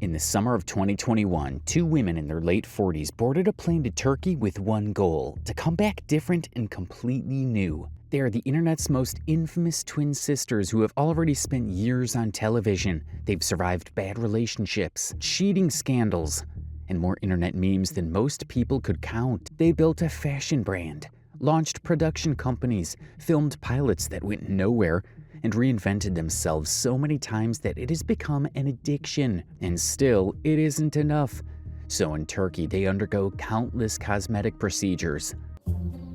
In the summer of 2021, two women in their late 40s boarded a plane to Turkey with one goal: to come back different and completely new. They are the internet's most infamous twin sisters who have already spent years on television. They've survived bad relationships, cheating scandals, and more internet memes than most people could count. They built a fashion brand, launched production companies, filmed pilots that went nowhere, and reinvented themselves so many times that it has become an addiction. And still, it isn't enough. So in Turkey, they undergo countless cosmetic procedures.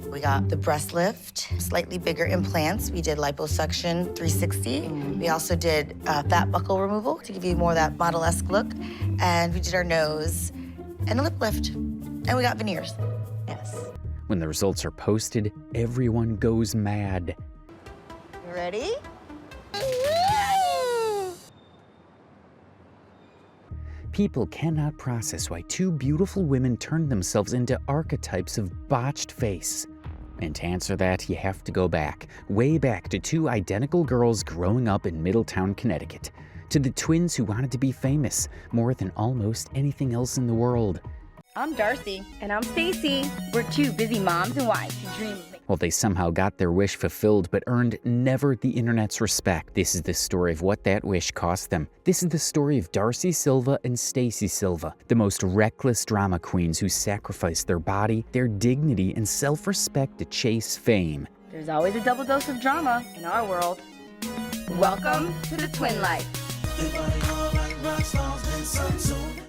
We got the breast lift, slightly bigger implants. We did liposuction 360. We also did fat buckle removal to give you more of that model-esque look. And we did our nose and a lip lift. And we got veneers. Yes. When the results are posted, everyone goes mad. You ready? People cannot process why two beautiful women turned themselves into archetypes of botched face. And to answer that, you have to go back, way back to two identical girls growing up in Middletown, Connecticut. To the twins who wanted to be famous more than almost anything else in the world. I'm Darcy. And I'm Stacy. We're two busy moms and wives who dream of Well, they somehow got their wish fulfilled, but earned never the internet's respect. This is the story of what that wish cost them. This is the story of Darcy Silva and Stacy Silva, the most reckless drama queens who sacrificed their body, their dignity, and self-respect to chase fame. There's always a double dose of drama in our world. Welcome to the twin life.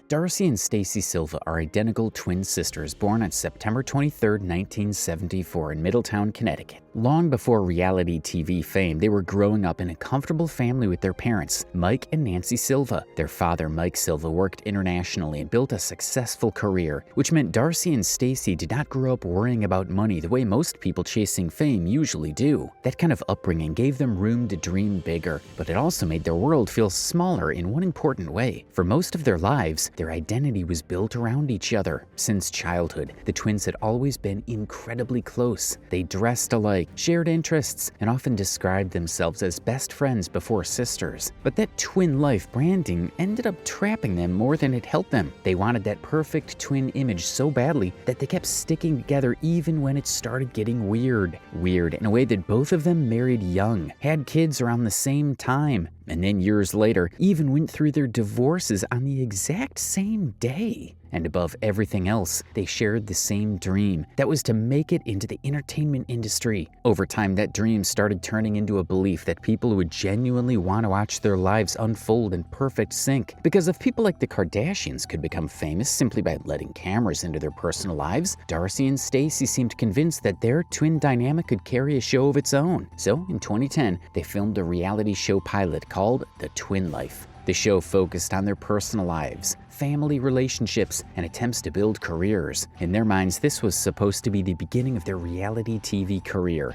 Darcy and Stacy Silva are identical twin sisters born on September 23, 1974 in Middletown, Connecticut. Long before reality TV fame, they were growing up in a comfortable family with their parents, Mike and Nancy Silva. Their father, Mike Silva, worked internationally and built a successful career, which meant Darcy and Stacy did not grow up worrying about money the way most people chasing fame usually do. That kind of upbringing gave them room to dream bigger, but it also made their world feel smaller in one important way. For most of their lives, their identity was built around each other. Since childhood, the twins had always been incredibly close. They dressed alike, shared interests, and often described themselves as best friends before sisters. But that twin life branding ended up trapping them more than it helped them. They wanted that perfect twin image so badly that they kept sticking together even when it started getting weird. Weird in a way that both of them married young, had kids around the same time, and then years later even went through their divorces on the exact same day. And above everything else, they shared the same dream. That was to make it into the entertainment industry. Over time, that dream started turning into a belief that people would genuinely want to watch their lives unfold in perfect sync. Because if people like the Kardashians could become famous simply by letting cameras into their personal lives, Darcy and Stacy seemed convinced that their twin dynamic could carry a show of its own. So in 2010, they filmed a reality show pilot called The Twin Life. The show focused on their personal lives, family relationships, and attempts to build careers. In their minds, this was supposed to be the beginning of their reality TV career.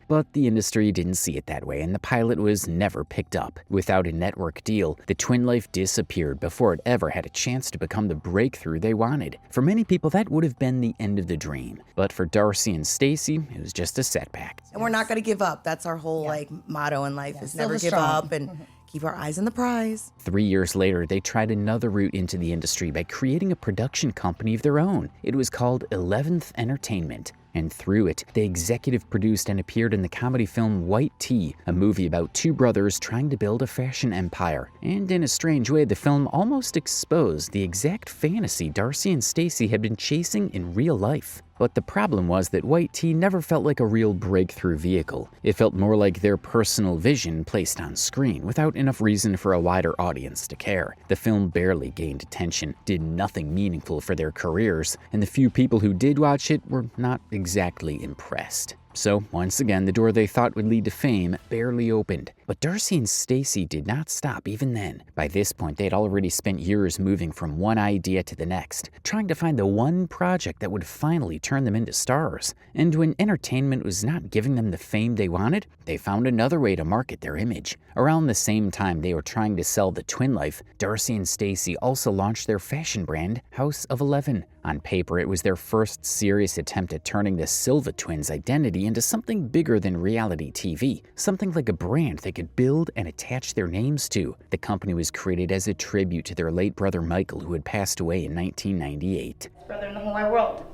But the industry didn't see it that way, and the pilot was never picked up. Without a network deal, the twin life disappeared before it ever had a chance to become the breakthrough they wanted. For many people, that would have been the end of the dream. But for Darcy and Stacy, it was just a setback. And we're not going to give up. That's our whole motto in life is never give up and keep our eyes on the prize. 3 years later, they tried another route into the industry by creating a production company of their own. It was called 11th Entertainment. And through it, they executive produced and appeared in the comedy film White Tea, a movie about two brothers trying to build a fashion empire. And in a strange way, the film almost exposed the exact fantasy Darcy and Stacy had been chasing in real life. But the problem was that White Tea never felt like a real breakthrough vehicle. It felt more like their personal vision placed on screen, without enough reason for a wider audience to care. The film barely gained attention, did nothing meaningful for their careers, and the few people who did watch it were not exactly impressed. So, once again, the door they thought would lead to fame barely opened. But Darcy and Stacy did not stop even then. By this point, they had already spent years moving from one idea to the next, trying to find the one project that would finally turn them into stars. And when entertainment was not giving them the fame they wanted, they found another way to market their image. Around the same time they were trying to sell the twin life, Darcy and Stacy also launched their fashion brand, House of 11. On paper, it was their first serious attempt at turning the Silva twins' identity into something bigger than reality TV, something like a brand they could build and attach their names to. The company was created as a tribute to their late brother Michael, who had passed away in 1998. Brother in the whole wide world.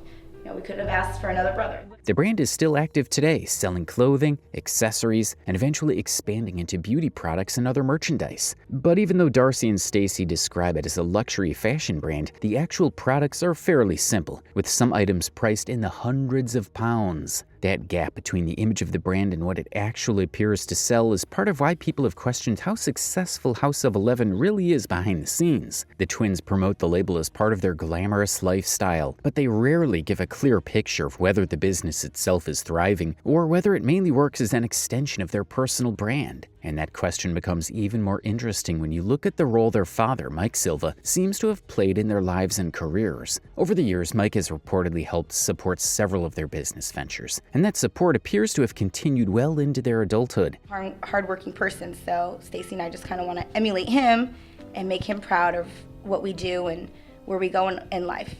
We couldn't have asked for another brother. The brand is still active today, selling clothing, accessories, and eventually expanding into beauty products and other merchandise. But even though Darcy and Stacy describe it as a luxury fashion brand, the actual products are fairly simple, with some items priced in the hundreds of pounds. That gap between the image of the brand and what it actually appears to sell is part of why people have questioned how successful House of 11 really is behind the scenes. The twins promote the label as part of their glamorous lifestyle, but they rarely give a clear picture of whether the business itself is thriving or whether it mainly works as an extension of their personal brand. And that question becomes even more interesting when you look at the role their father, Mike Silva, seems to have played in their lives and careers. Over the years, Mike has reportedly helped support several of their business ventures, and that support appears to have continued well into their adulthood. Hardworking person, so Stacy and I just kind of want to emulate him and make him proud of what we do and where we go in life.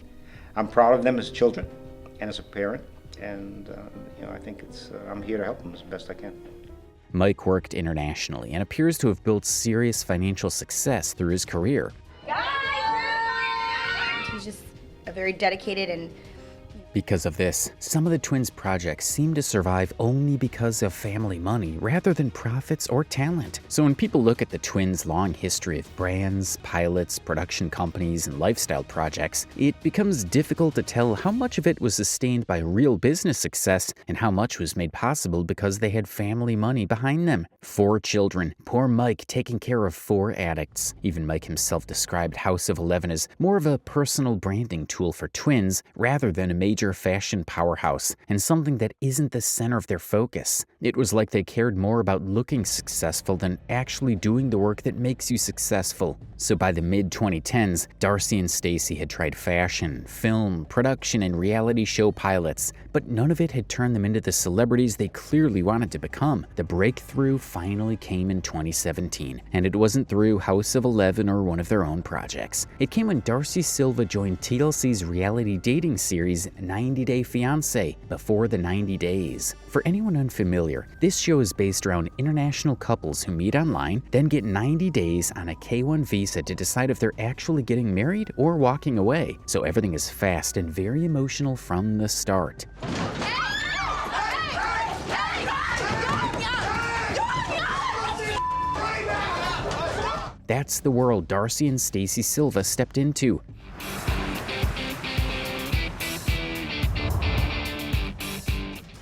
I'm proud of them as children and as a parent, and I think I'm here to help them as best I can. Mike worked internationally and appears to have built serious financial success through his career. He's just a very dedicated and Because of this, some of the twins' projects seem to survive only because of family money rather than profits or talent. So when people look at the twins' long history of brands, pilots, production companies, and lifestyle projects, it becomes difficult to tell how much of it was sustained by real business success and how much was made possible because they had family money behind them. 4 children, poor Mike taking care of 4 addicts. Even Mike himself described House of 11 as more of a personal branding tool for twins rather than a major fashion powerhouse, and something that isn't the center of their focus. It was like they cared more about looking successful than actually doing the work that makes you successful. So by the mid-2010s, Darcy and Stacy had tried fashion, film, production, and reality show pilots, but none of it had turned them into the celebrities they clearly wanted to become. The breakthrough finally came in 2017, and it wasn't through House of 11 or one of their own projects. It came when Darcy Silva joined TLC's reality dating series 90 Day Fiancé, Before the 90 Days. For anyone unfamiliar, this show is based around international couples who meet online, then get 90 days on a K-1 visa to decide if they're actually getting married or walking away. So everything is fast and very emotional from the start. That's the world Darcy and Stacy Silva stepped into.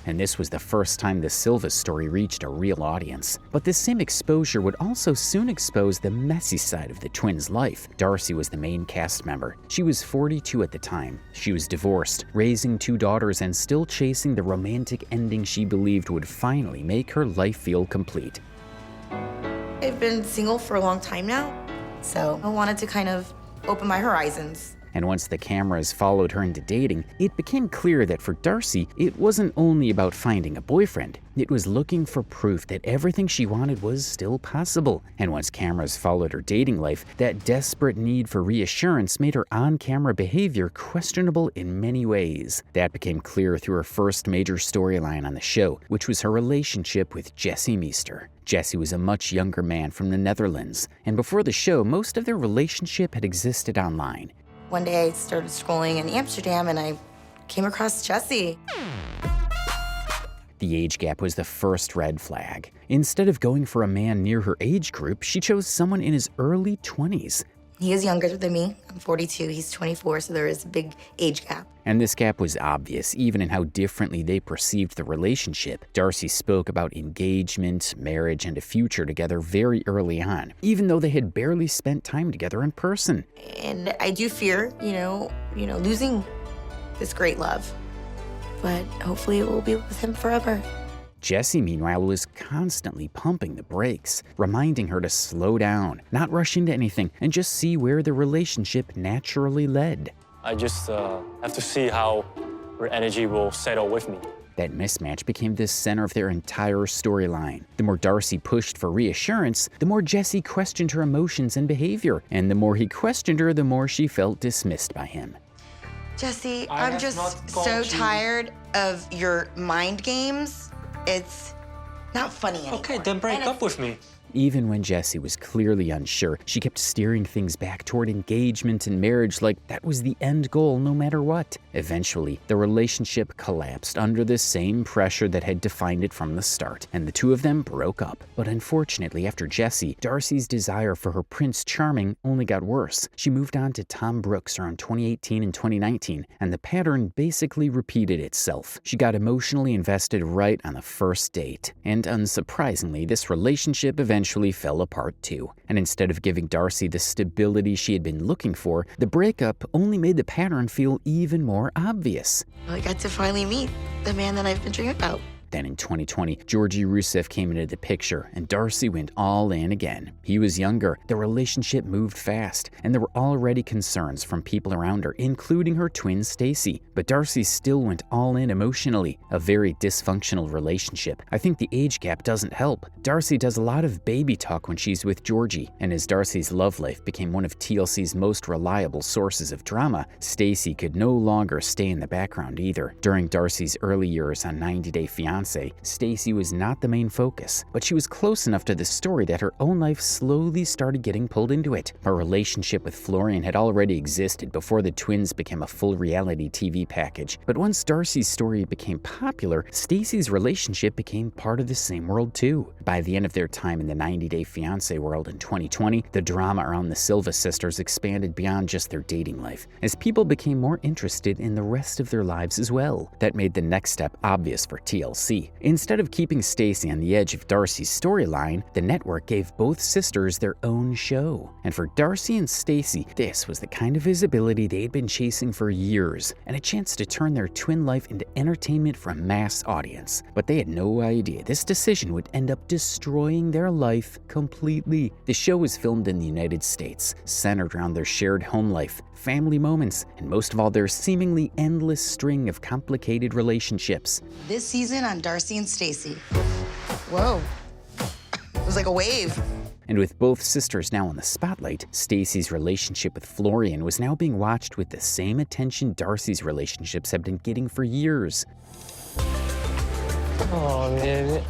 And this was the first time the Silva story reached a real audience. But this same exposure would also soon expose the messy side of the twins' life. Darcy was the main cast member. She was 42 at the time. She was divorced, raising 2 daughters, and still chasing the romantic ending she believed would finally make her life feel complete. I've been single for a long time now, so I wanted to kind of open my horizons. And once the cameras followed her into dating, it became clear that for Darcy, it wasn't only about finding a boyfriend. It was looking for proof that everything she wanted was still possible. And once cameras followed her dating life, that desperate need for reassurance made her on-camera behavior questionable in many ways. That became clear through her first major storyline on the show, which was her relationship with Jesse Meester. Jesse was a much younger man from the Netherlands, and before the show, most of their relationship had existed online. One day I started scrolling in Amsterdam and I came across Jesse. The age gap was the first red flag. Instead of going for a man near her age group, she chose someone in his early 20s. He is younger than me. I'm 42, he's 24, so there is a big age gap. And this gap was obvious, even in how differently they perceived the relationship. Darcy spoke about engagement, marriage, and a future together very early on, even though they had barely spent time together in person. And I do fear, losing this great love. But hopefully it will be with him forever. Jesse, meanwhile, was constantly pumping the brakes, reminding her to slow down, not rush into anything, and just see where the relationship naturally led. I just have to see how her energy will settle with me. That mismatch became the center of their entire storyline. The more Darcy pushed for reassurance, the more Jesse questioned her emotions and behavior, and the more he questioned her, the more she felt dismissed by him. Jesse, I I'm have just not so called you. tired of your mind games. It's not funny anymore. Okay, then break And up with me. Even when Jesse was clearly unsure, she kept steering things back toward engagement and marriage like that was the end goal no matter what. Eventually, the relationship collapsed under the same pressure that had defined it from the start, and the two of them broke up. But unfortunately, after Jesse, Darcy's desire for her Prince Charming only got worse. She moved on to Tom Brooks around 2018 and 2019, and the pattern basically repeated itself. She got emotionally invested right on the first date, and unsurprisingly, this relationship eventually fell apart too. And instead of giving Darcy the stability she had been looking for, the breakup only made the pattern feel even more obvious. I got to finally meet the man that I've been dreaming about. Then in 2020, Georgi Rusev came into the picture, and Darcy went all in again. He was younger, the relationship moved fast, and there were already concerns from people around her, including her twin Stacy. But Darcy still went all in emotionally, a very dysfunctional relationship. I think the age gap doesn't help. Darcy does a lot of baby talk when she's with Georgi, and as Darcy's love life became one of TLC's most reliable sources of drama, Stacy could no longer stay in the background either. During Darcy's early years on 90 Day Fiancé, Stacy was not the main focus, but she was close enough to the story that her own life slowly started getting pulled into it. Her relationship with Florian had already existed before the twins became a full reality TV package, but once Darcy's story became popular, Stacy's relationship became part of the same world too. By the end of their time in the 90 Day Fiancé world in 2020, the drama around the Silva sisters expanded beyond just their dating life, as people became more interested in the rest of their lives as well. That made the next step obvious for TLC. Instead of keeping Stacy on the edge of Darcy's storyline, the network gave both sisters their own show. And for Darcy and Stacy, this was the kind of visibility they'd been chasing for years, and a chance to turn their twin life into entertainment for a mass audience. But they had no idea this decision would end up destroying their life completely. The show was filmed in the United States, centered around their shared home life, family moments, and most of all, their seemingly endless string of complicated relationships. This season on Darcy and Stacy. Whoa. It was like a wave. And with both sisters now in the spotlight, Stacy's relationship with Florian was now being watched with the same attention Darcy's relationships had been getting for years. Oh, man.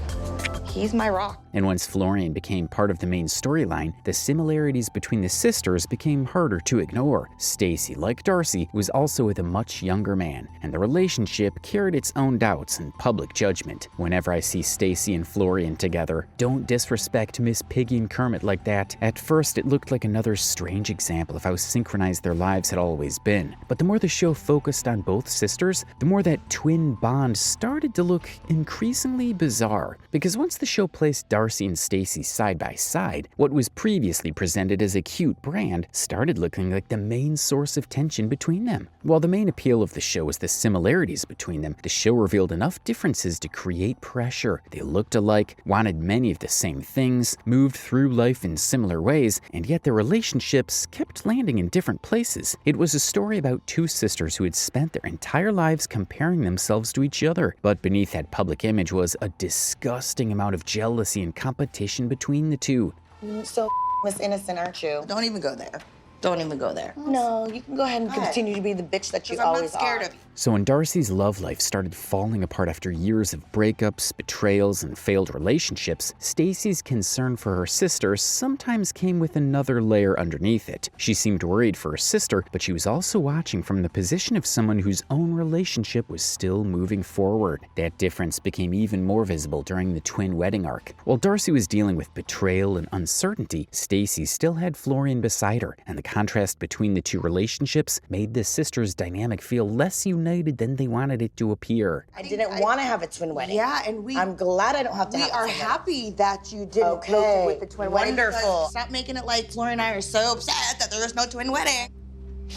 He's my rock. And once Florian became part of the main storyline, the similarities between the sisters became harder to ignore. Stacy, like Darcy, was also with a much younger man, and the relationship carried its own doubts and public judgment. Whenever I see Stacy and Florian together, don't disrespect Miss Piggy and Kermit like that. At first, it looked like another strange example of how synchronized their lives had always been. But the more the show focused on both sisters, the more that twin bond started to look increasingly bizarre. Because once the show placed Darcy and Stacy side by side, what was previously presented as a cute brand started looking like the main source of tension between them. While the main appeal of the show was the similarities between them, the show revealed enough differences to create pressure. They looked alike, wanted many of the same things, moved through life in similar ways, and yet their relationships kept landing in different places. It was a story about two sisters who had spent their entire lives comparing themselves to each other, but beneath that public image was a disgusting amount of jealousy and competition between the two. You're so Miss Innocent, aren't you? Don't even go there. Don't even go there. No, you can go ahead and continue to be the bitch that you always are. I'm not scared of you. So when Darcy's love life started falling apart after years of breakups, betrayals, and failed relationships, Stacy's concern for her sister sometimes came with another layer underneath it. She seemed worried for her sister, but she was also watching from the position of someone whose own relationship was still moving forward. That difference became even more visible during the twin wedding arc. While Darcy was dealing with betrayal and uncertainty, Stacy still had Florian beside her, and the contrast between the two relationships made the sisters' dynamic feel less united than they wanted it to appear. I didn't want to have a twin wedding. Yeah, and I'm glad I don't have to have a twin are wedding. happy that you didn't Okay, go with the twin wedding. wonderful. Stop making it like Florian and I are so upset that there is no twin wedding.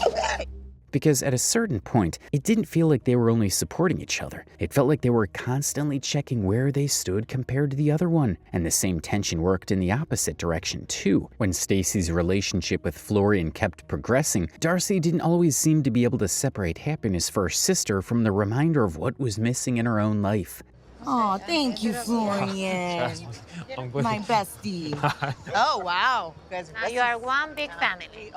Okay. Because at a certain point, it didn't feel like they were only supporting each other. It felt like they were constantly checking where they stood compared to the other one. And the same tension worked in the opposite direction too. When Stacy's relationship with Florian kept progressing, Darcy didn't always seem to be able to separate happiness for her sister from the reminder of what was missing in her own life. Oh, thank you, Florian. My bestie. Oh, wow. You are one big family.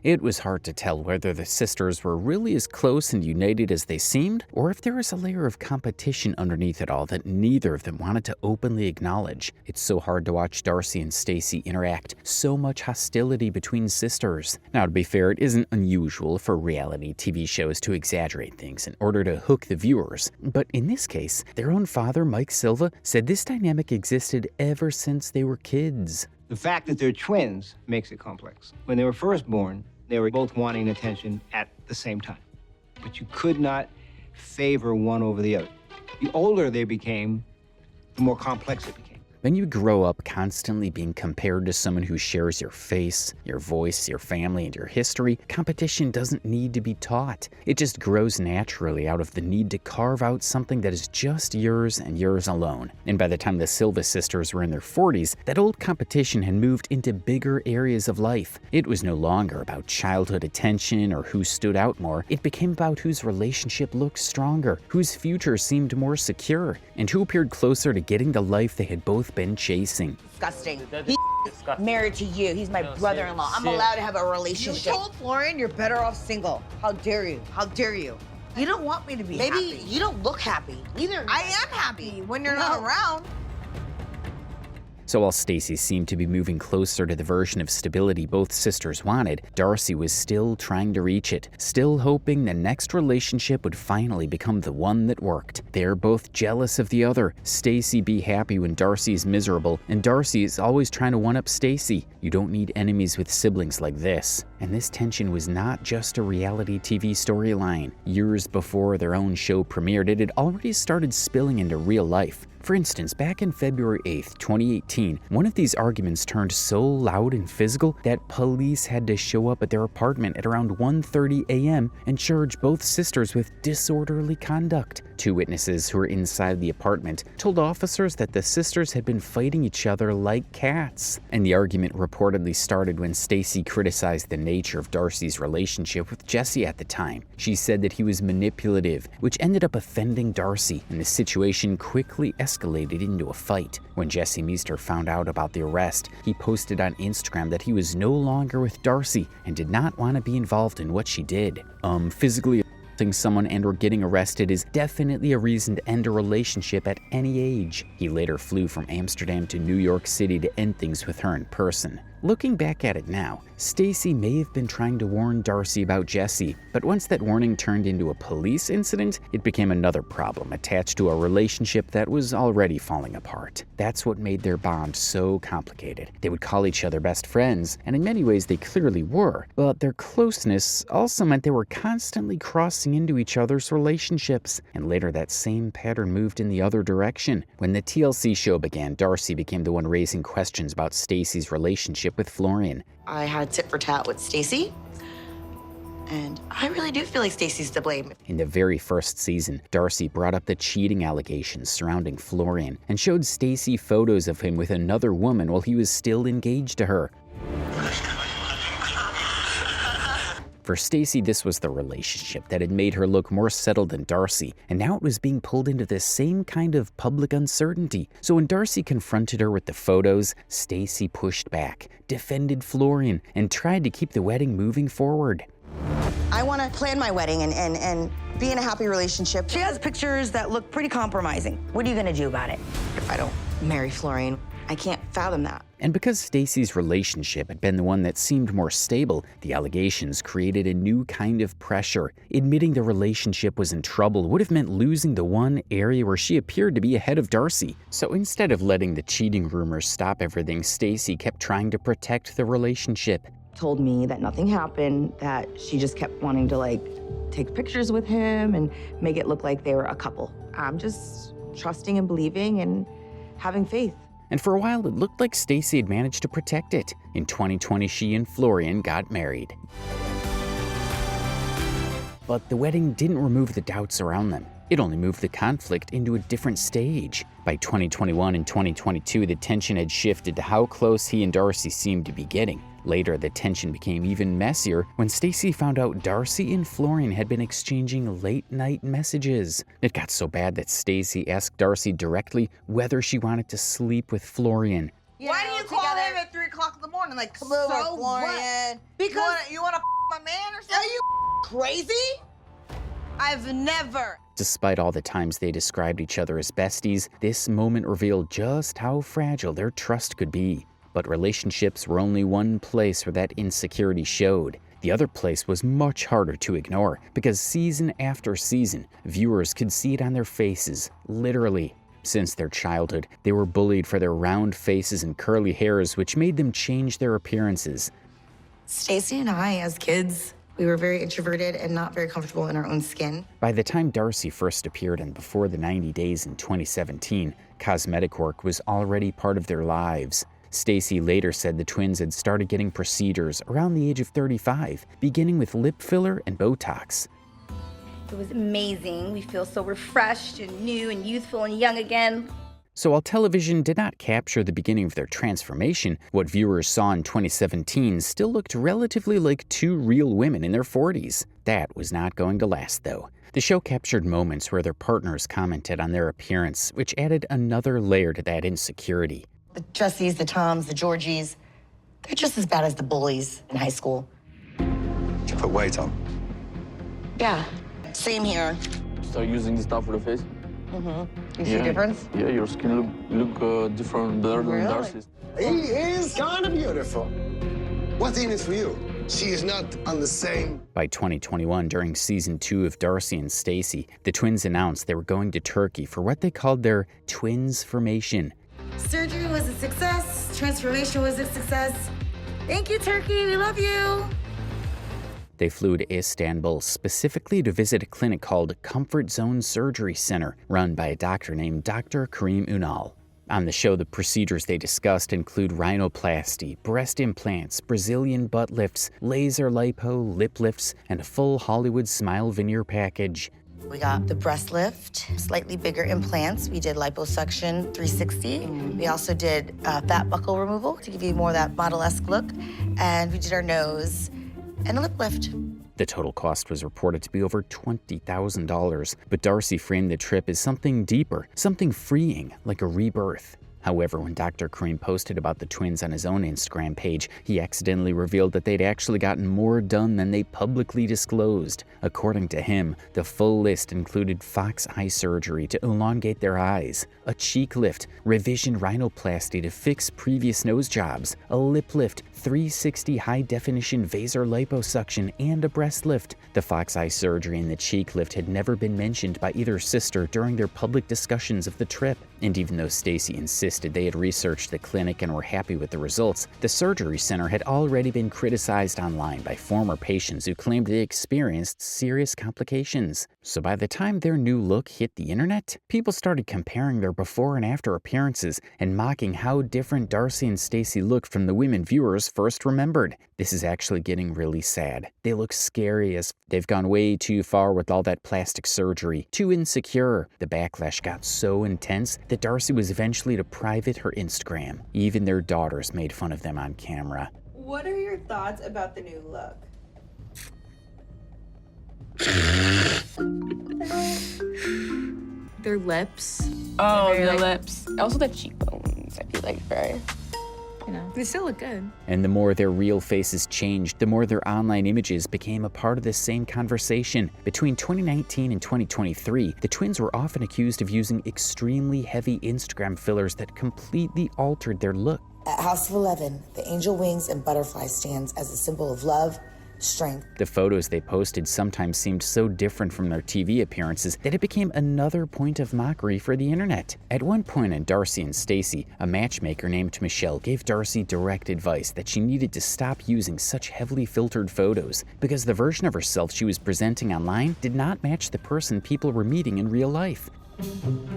It was hard to tell whether the sisters were really as close and united as they seemed, or if there was a layer of competition underneath it all that neither of them wanted to openly acknowledge. It's so hard to watch Darcy and Stacy interact, so much hostility between sisters. Now, to be fair, it isn't unusual for reality TV shows to exaggerate things in order to hook the viewers, but in this case, their own father, Mike Silva, said this dynamic existed ever since they were kids. The fact that they're twins makes it complex. When they were first born, they were both wanting attention at the same time. But you could not favor one over the other. The older they became, the more complex it became. When you grow up constantly being compared to someone who shares your face, your voice, your family, and your history, competition doesn't need to be taught. It just grows naturally out of the need to carve out something that is just yours and yours alone. And by the time the Silva sisters were in their 40s, that old competition had moved into bigger areas of life. It was no longer about childhood attention or who stood out more. It became about whose relationship looked stronger, whose future seemed more secure, and who appeared closer to getting the life they had both been chasing. Disgusting. He's married to you. He's my brother-in-law. I'm allowed to have a relationship. You told Florian you're better off single. How dare you? How dare you? You don't want me to be happy. Maybe you don't look happy. Neither. I am happy when you're not around. So while Stacy seemed to be moving closer to the version of stability both sisters wanted, Darcy was still trying to reach it, still hoping the next relationship would finally become the one that worked. They're both jealous of the other. Stacy be happy when Darcy is miserable, and Darcy is always trying to one-up Stacy. You don't need enemies with siblings like this. And this tension was not just a reality TV storyline. Years before their own show premiered, it had already started spilling into real life. For instance, back in February 8th, 2018, one of these arguments turned so loud and physical that police had to show up at their apartment at around 1:30 a.m. and charge both sisters with disorderly conduct. Two witnesses who were inside the apartment told officers that the sisters had been fighting each other like cats. And the argument reportedly started when Stacy criticized the nature of Darcy's relationship with Jesse at the time. She said that he was manipulative, which ended up offending Darcy, and the situation quickly escalated into a fight. When Jesse Meester found out about the arrest, he posted on Instagram that he was no longer with Darcy and did not want to be involved in what she did. Physically assaulting someone and or getting arrested is definitely a reason to end a relationship at any age. He later flew from Amsterdam to New York City to end things with her in person. Looking back at it now, Stacy may have been trying to warn Darcy about Jesse, but once that warning turned into a police incident, it became another problem attached to a relationship that was already falling apart. That's what made their bond so complicated. They would call each other best friends, and in many ways they clearly were, but their closeness also meant they were constantly crossing into each other's relationships, and later that same pattern moved in the other direction. When the TLC show began, Darcy became the one raising questions about Stacy's relationship with Florian. I had tit for tat with Stacy, and I really do feel like Stacy's to blame. In the very first season, Darcy brought up the cheating allegations surrounding Florian and showed Stacy photos of him with another woman while he was still engaged to her. For Stacy, this was the relationship that had made her look more settled than Darcy, and now it was being pulled into the same kind of public uncertainty. So when Darcy confronted her with the photos, Stacy pushed back, defended Florian, and tried to keep the wedding moving forward. I want to plan my wedding and be in a happy relationship. She has pictures that look pretty compromising. What are you going to do about it if I don't marry Florian? I can't fathom that. And because Stacy's relationship had been the one that seemed more stable, the allegations created a new kind of pressure. Admitting the relationship was in trouble would have meant losing the one area where she appeared to be ahead of Darcy. So instead of letting the cheating rumors stop everything, Stacy kept trying to protect the relationship. Told me that nothing happened, that she just kept wanting to take pictures with him and make it look like they were a couple. I'm just trusting and believing and having faith. And for a while, it looked like Stacy had managed to protect it. In 2020, she and Florian got married. But the wedding didn't remove the doubts around them. It only moved the conflict into a different stage. By 2021 and 2022, the tension had shifted to how close he and Darcy seemed to be getting. Later, the tension became even messier when Stacy found out Darcy and Florian had been exchanging late-night messages. It got so bad that Stacy asked Darcy directly whether she wanted to sleep with Florian. Why do you call him at 3 o'clock in the morning? Like, come over, Florian. What? Because you want to my man or something? Are you crazy? I've never. Despite all the times they described each other as besties, this moment revealed just how fragile their trust could be. But relationships were only one place where that insecurity showed. The other place was much harder to ignore, because season after season, viewers could see it on their faces, literally. Since their childhood, they were bullied for their round faces and curly hairs, which made them change their appearances. Stacy and I, as kids, we were very introverted and not very comfortable in our own skin. By the time Darcy first appeared in Before the 90 Days in 2017, cosmetic work was already part of their lives. Stacy later said the twins had started getting procedures around the age of 35, beginning with lip filler and Botox. It was amazing. We feel so refreshed and new and youthful and young again. So while television did not capture the beginning of their transformation, what viewers saw in 2017 still looked relatively like two real women in their 40s. That was not going to last, though. The show captured moments where their partners commented on their appearance, which added another layer to that insecurity. The Jessies, the Toms, the Georgies, they're just as bad as the bullies in high school. Did you put weight on? Yeah, same here. Start using this stuff for the face. You see a difference? Yeah, your skin look different, better than Darcy's. He is kind of beautiful. What's in it for you? She is not on the same. By 2021, during season 2 of Darcy and Stacy, the twins announced they were going to Turkey for what they called their twins formation. Surgery was a success. Transformation was a success. Thank you, Turkey. We love you. They flew to Istanbul specifically to visit a clinic called Comfort Zone Surgery Center, run by a doctor named Dr. Karim Unal. On the show, the procedures they discussed include rhinoplasty, breast implants, Brazilian butt lifts, laser lipo, lip lifts, and a full Hollywood smile veneer package. We got the breast lift, slightly bigger implants. We did liposuction 360. We also did fat buckle removal to give you more of that model-esque look. And we did our nose and a lip lift. The total cost was reported to be over $20,000, but Darcy framed the trip as something deeper, something freeing, like a rebirth. However, when Dr. Karim posted about the twins on his own Instagram page, he accidentally revealed that they'd actually gotten more done than they publicly disclosed. According to him, the full list included fox eye surgery to elongate their eyes, a cheek lift, revision rhinoplasty to fix previous nose jobs, a lip lift, 360 high-definition vaser liposuction, and a breast lift. The fox eye surgery and the cheek lift had never been mentioned by either sister during their public discussions of the trip. And even though Stacy insisted they had researched the clinic and were happy with the results, the surgery center had already been criticized online by former patients who claimed they experienced serious complications. So by the time their new look hit the internet, people started comparing their before and after appearances and mocking how different Darcy and Stacy looked from the women viewers first remembered. This is actually getting really sad. They look scary as they've gone way too far with all that plastic surgery, too insecure. The backlash got so intense that Darcy was eventually to private her Instagram. Even their daughters made fun of them on camera. What are your thoughts about the new look? Their lips. Oh, the lips. Also the cheekbones, I feel like very, They still look good. And the more their real faces changed, the more their online images became a part of the same conversation. Between 2019 and 2023, the twins were often accused of using extremely heavy Instagram fillers that completely altered their look. At House of 11, the angel wings and butterfly stands as a symbol of love, strength. The photos they posted sometimes seemed so different from their TV appearances that it became another point of mockery for the internet. At one point in Darcy and Stacy, a matchmaker named Michelle gave Darcy direct advice that she needed to stop using such heavily filtered photos because the version of herself she was presenting online did not match the person people were meeting in real life.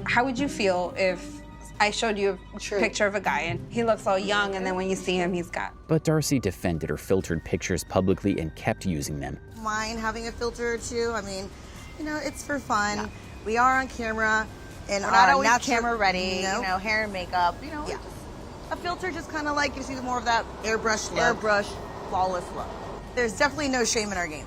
How would you feel if I showed you a picture of a guy and he looks all young, and then when you see him, he's got... But Darcy defended her filtered pictures publicly and kept using them. Mind having a filter or two. I mean, it's for fun. Yeah. We are on camera. And We're not always natural, camera ready, Nope. you know, hair and makeup. You know, a filter just kind of like gives you more of that airbrush look. Airbrush, flawless look. There's definitely no shame in our game.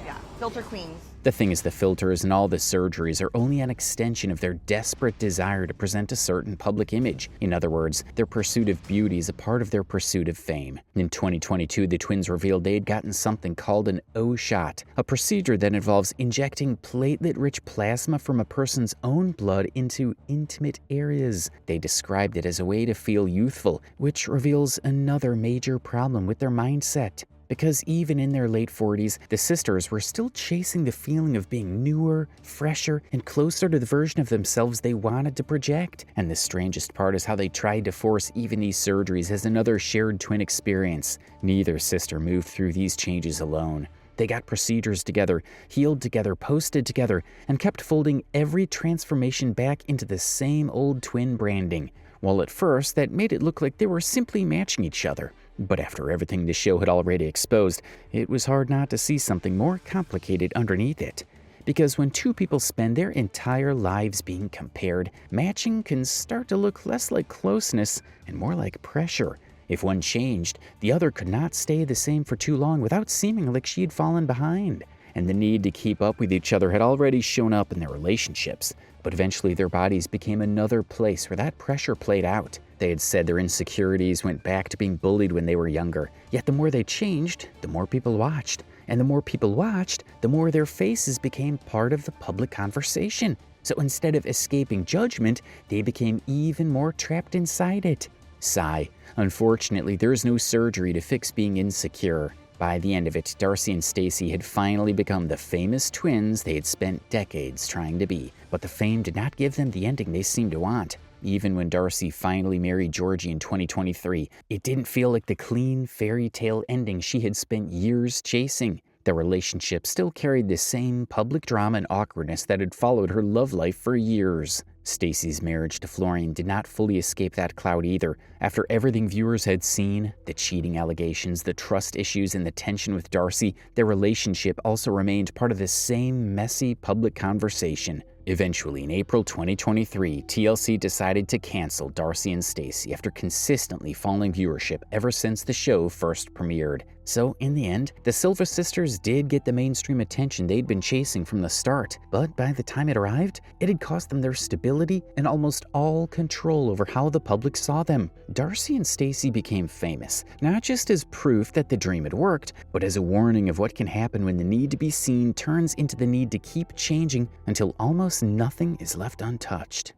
Yeah, filter queens. The thing is, the filters and all the surgeries are only an extension of their desperate desire to present a certain public image. In other words, their pursuit of beauty is a part of their pursuit of fame. In 2022, the twins revealed they had gotten something called an O-shot, a procedure that involves injecting platelet-rich plasma from a person's own blood into intimate areas. They described it as a way to feel youthful, which reveals another major problem with their mindset. Because even in their late 40s, the sisters were still chasing the feeling of being newer, fresher, and closer to the version of themselves they wanted to project. And the strangest part is how they tried to force even these surgeries as another shared twin experience. Neither sister moved through these changes alone. They got procedures together, healed together, posted together, and kept folding every transformation back into the same old twin branding. While at first, that made it look like they were simply matching each other. But after everything the show had already exposed, it was hard not to see something more complicated underneath it. Because when two people spend their entire lives being compared, matching can start to look less like closeness and more like pressure. If one changed, the other could not stay the same for too long without seeming like she had fallen behind. And the need to keep up with each other had already shown up in their relationships. But eventually their bodies became another place where that pressure played out. They had said their insecurities went back to being bullied when they were younger. Yet the more they changed, the more people watched. And the more people watched, the more their faces became part of the public conversation. So instead of escaping judgment, they became even more trapped inside it. Sigh. Unfortunately, there is no surgery to fix being insecure. By the end of it, Darcy and Stacy had finally become the famous twins they had spent decades trying to be. But the fame did not give them the ending they seemed to want. Even when Darcy finally married Georgi in 2023, it didn't feel like the clean fairy tale ending she had spent years chasing. Their relationship still carried the same public drama and awkwardness that had followed her love life for years. Stacy's marriage to Florian did not fully escape that cloud either. After everything viewers had seen, the cheating allegations, the trust issues, and the tension with Darcy, their relationship also remained part of the same messy public conversation. Eventually, in April 2023, TLC decided to cancel Darcy and Stacy after consistently falling viewership ever since the show first premiered. So, in the end, the Silva sisters did get the mainstream attention they'd been chasing from the start, but by the time it arrived, it had cost them their stability and almost all control over how the public saw them. Darcy and Stacy became famous, not just as proof that the dream had worked, but as a warning of what can happen when the need to be seen turns into the need to keep changing until almost nothing is left untouched.